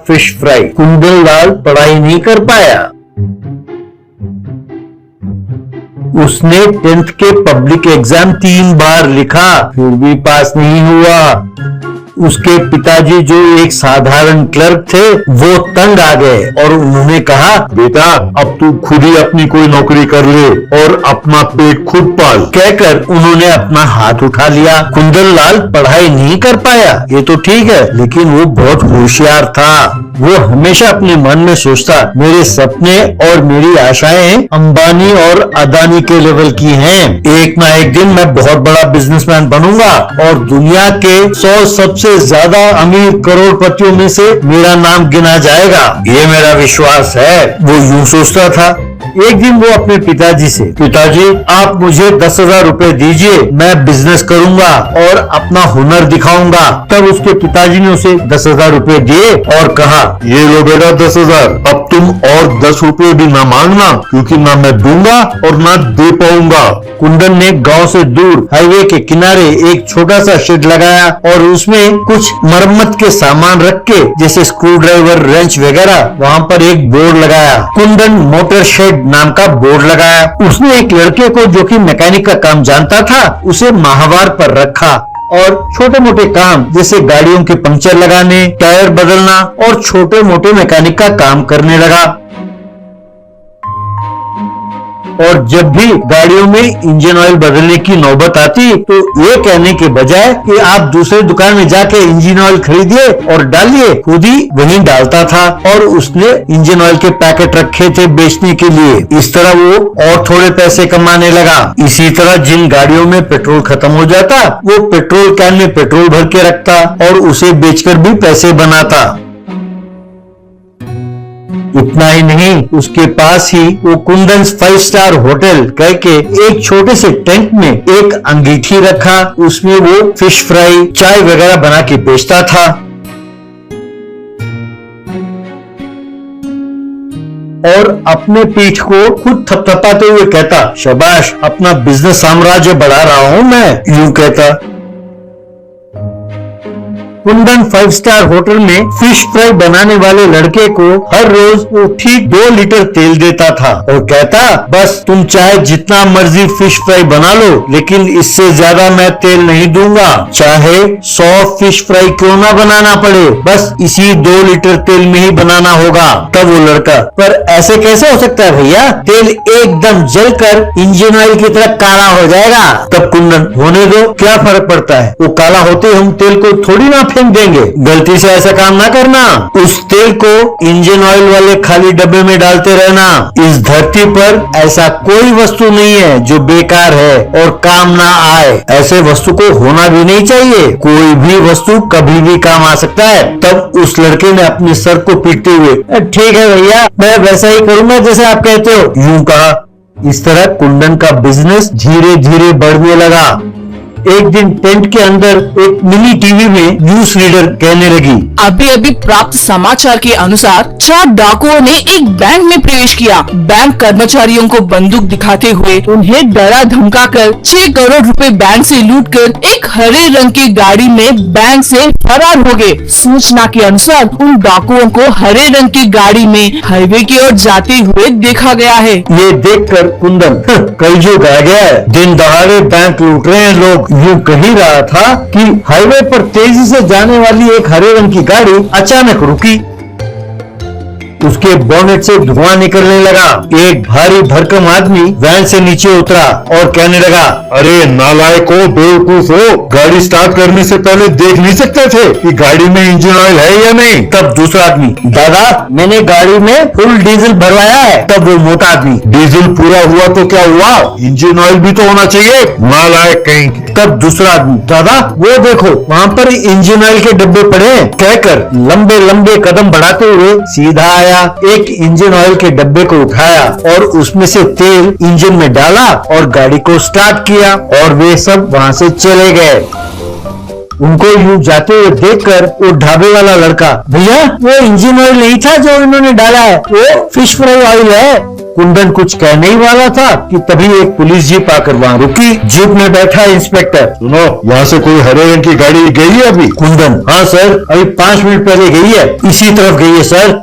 Fish fry. Kundanlal पढ़ाई नहीं कर पाया। उसने 10th के पब्लिक एग्जाम 3 बार लिखा, फिर भी पास नहीं हुआ। उसके पिताजी जो एक साधारण क्लर्क थे, वो तंग आ गए और उन्होंने कहा, बेटा अब तू खुद ही अपनी कोई नौकरी कर ले और अपना पेट खुद पाल। कहकर उन्होंने अपना हाथ उठा लिया। कुंदनलाल पढ़ाई नहीं कर पाया, ये तो ठीक है, लेकिन वो बहुत होशियार था। वो हमेशा अपने मन में सोचता, मेरे सपने और मेरी आशाएं अंबानी और अदानी के लेवल की हैं। एक ना एक दिन मैं बहुत बड़ा बिजनेसमैन बनूंगा और दुनिया के 100 सबसे ज्यादा अमीर करोड़पतियों में से मेरा नाम गिना जाएगा, ये मेरा विश्वास है। वो यूं सोचता था। एक दिन वो अपने पिताजी से, पिताजी आप मुझे 10,000 रुपए दीजिए, मैं बिजनेस करूंगा और अपना हुनर दिखाऊंगा। तब उसके पिताजी ने उसे 10,000 रुपए दिए और कहा, ये लो बेटा 10,000, अब तुम और 10 रुपए भी ना मांगना, क्योंकि ना मैं दूंगा और ना दे पाऊंगा। कुंदन ने गांव से दूर हाईवे के किनारे एक छोटा सा शेड लगाया और उसमें कुछ मरम्मत के सामान रख के, जैसे स्क्रू ड्राइवर, रेंच वगैरह, वहाँ पर एक बोर्ड लगाया। कुंदन मोटर शेड नाम का बोर्ड लगाया। उसने एक लड़के को, जो कि मैकेनिक का काम जानता था, उसे माहवार पर रखा और छोटे मोटे काम जैसे गाड़ियों के पंक्चर लगाने, टायर बदलना और छोटे मोटे मैकेनिक का काम करने लगा। और जब भी गाड़ियों में इंजन ऑयल बदलने की नौबत आती तो ये कहने के बजाय कि आप दूसरे दुकान में जाके इंजन ऑयल खरीदिए और डालिए, खुद ही वहीं डालता था। और उसने इंजन ऑयल के पैकेट रखे थे बेचने के लिए। इस तरह वो और थोड़े पैसे कमाने लगा। इसी तरह जिन गाड़ियों में पेट्रोल खत्म हो जाता, वो पेट्रोल कैन में पेट्रोल भर के रखता और उसे बेचकर भी पैसे बनाता। इतना ही नहीं, उसके पास ही वो कुंदन 5 स्टार होटल कह के एक छोटे से टेंट में एक अंगीठी रखा। उसमें वो फिश फ्राई, चाय वगैरह बना के बेचता था। और अपने पीठ को खुद थपथपाते हुए कहता, शाबाश, अपना बिजनेस साम्राज्य बढ़ा रहा हूँ मैं, यूं कहता। कुंदन 5 स्टार होटल में फिश फ्राई बनाने वाले लड़के को हर रोज वो ठीक 2 लीटर तेल देता था और कहता, बस तुम चाहे जितना मर्जी फिश फ्राई बना लो, लेकिन इससे ज्यादा मैं तेल नहीं दूंगा, चाहे 100 फिश फ्राई क्यों ना बनाना पड़े, बस इसी 2 लीटर तेल में ही बनाना होगा। तब वो लड़का, पर ऐसे कैसे हो सकता है भैया, तेल एकदम जलकर इंजन ऑयल की तरह काला हो जाएगा। तब कुंदन, होने दो, क्या फर्क पड़ता है, वो काला होते हम तेल को थोड़ी ना फेंक देंगे, गलती से ऐसा काम ना करना। उस तेल को इंजन ऑयल वाले खाली डब्बे में डालते रहना। इस धरती पर ऐसा कोई वस्तु नहीं है जो बेकार है और काम ना आए। ऐसे वस्तु को होना भी नहीं चाहिए। कोई भी वस्तु कभी भी काम आ सकता है। तब उस लड़के ने अपने सर को पीटते हुए, ठीक है भैया, मैं वैसा ही करूंगा जैसे आप कहते हो, यूं कहा। इस तरह कुंदन का बिजनेस धीरे धीरे बढ़ने लगा। एक दिन टेंट के अंदर एक मिनी टीवी में न्यूज रीडर कहने लगी, अभी अभी प्राप्त समाचार के अनुसार 4 डाकुओं ने एक बैंक में प्रवेश किया। बैंक कर्मचारियों को बंदूक दिखाते हुए उन्हें डरा धमकाकर 6 करोड़ रुपए बैंक से लूटकर एक हरे रंग की गाड़ी में बैंक से फरार हो गए। सूचना के अनुसार उन डाकुओं को हरे रंग की गाड़ी में हाईवे की ओर जाते हुए देखा गया है। ये देखकर कुंदन, कलयुग आ गया है, दिन दहाड़े बैंक लूट रहे हैं लोग, यूं कह ही रहा था कि हाईवे पर तेजी से जाने वाली एक हरे रंग की गाड़ी अचानक रुकी। उसके बोनेट से धुआं निकलने लगा। एक भारी भरकम आदमी वैन से नीचे उतरा और कहने लगा, अरे नालायको, बेवकूफ हो, गाड़ी स्टार्ट करने से पहले देख नहीं सकते थे कि गाड़ी में इंजन ऑयल है या नहीं। तब दूसरा आदमी, दादा मैंने गाड़ी में फुल डीजल भरवाया है। तब वो मोटा आदमी, डीजल पूरा हुआ तो क्या हुआ, इंजन ऑयल भी तो होना चाहिए, नालायक कहीं। तब दूसरा आदमी, दादा वो देखो वहाँ पर इंजन ऑयल के डब्बे पड़े हैं। कहकर लंबे लंबे कदम बढ़ाते हुए सीधा आया, एक इंजन ऑयल के डब्बे को उठाया और उसमें से तेल इंजन में डाला और गाड़ी को स्टार्ट किया और वे सब वहाँ से चले गए। उनको यूं जाते हुए देखकर वो ढाबे वाला लड़का, भैया वो इंजन ऑयल नहीं था जो इन्होंने डाला है, वो फिश फ्राई ऑयल है। कुंदन कुछ कहने ही वाला था कि तभी एक पुलिस जीप आकर वहाँ रुकी। जीप में बैठा इंस्पेक्टर। सुनो, यहाँ से कोई हरे रंग की गाड़ी गई है अभी? कुंदन, हाँ सर, अभी 5 मिनट पहले गई है, इसी तरफ गई है सर।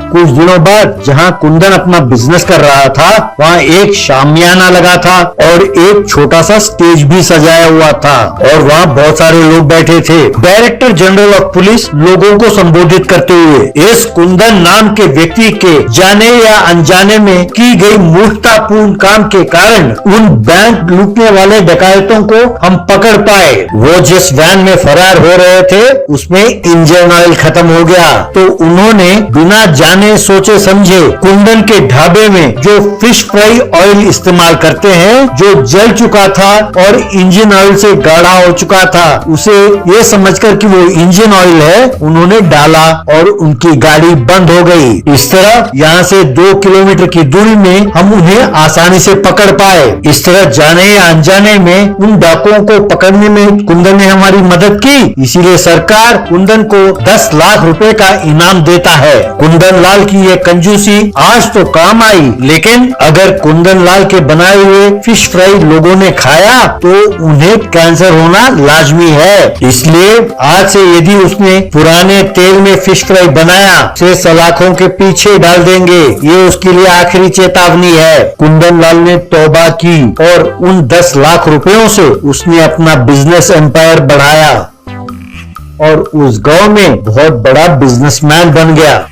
कुछ दिनों बाद जहां कुंदन अपना बिजनेस कर रहा था, वहां एक शामियाना लगा था और एक छोटा सा स्टेज भी सजाया हुआ था और वहां बहुत सारे लोग बैठे थे। डायरेक्टर जनरल ऑफ पुलिस लोगों को संबोधित करते हुए इस कुंदन नाम के व्यक्ति के जाने या अनजाने में की गई मूर्खतापूर्ण काम के कारण उन बैंक लूटने वाले डकैतों को हम पकड़ पाए। वो जिस वैन में फरार हो रहे थे उसमें इंजन ऑयल खत्म हो गया, तो उन्होंने बिना जाने सोचे समझे कुंदन के ढाबे में जो फिश फ्राई ऑयल इस्तेमाल करते हैं, जो जल चुका था और इंजन ऑयल से गाढ़ा हो चुका था, उसे ये समझकर कि वो इंजन ऑयल है उन्होंने डाला और उनकी गाड़ी बंद हो गई। इस तरह यहाँ से 2 किलोमीटर की दूरी में हम उन्हें आसानी से पकड़ पाए। इस तरह जाने या अनजाने में उन डाकुओं को पकड़ने में कुंदन ने हमारी मदद की, इसीलिए सरकार कुंदन को 10 लाख रुपए का इनाम देता है। कुंदन लाल की ये कंजूसी आज तो काम आई, लेकिन अगर कुंदन लाल के बनाए हुए फिश फ्राई लोगों ने खाया तो उन्हें कैंसर होना लाजमी है। इसलिए आज से यदि उसने पुराने तेल में फिश फ्राई बनाया उसे सलाखों के पीछे डाल देंगे। ये उसके लिए आखिरी चेतावनी है। कुंदन लाल ने तौबा की और उन 10 लाख रुपयों से उसने अपना बिजनेस एम्पायर बढ़ाया और उस गांव में बहुत बड़ा बिजनेसमैन बन गया।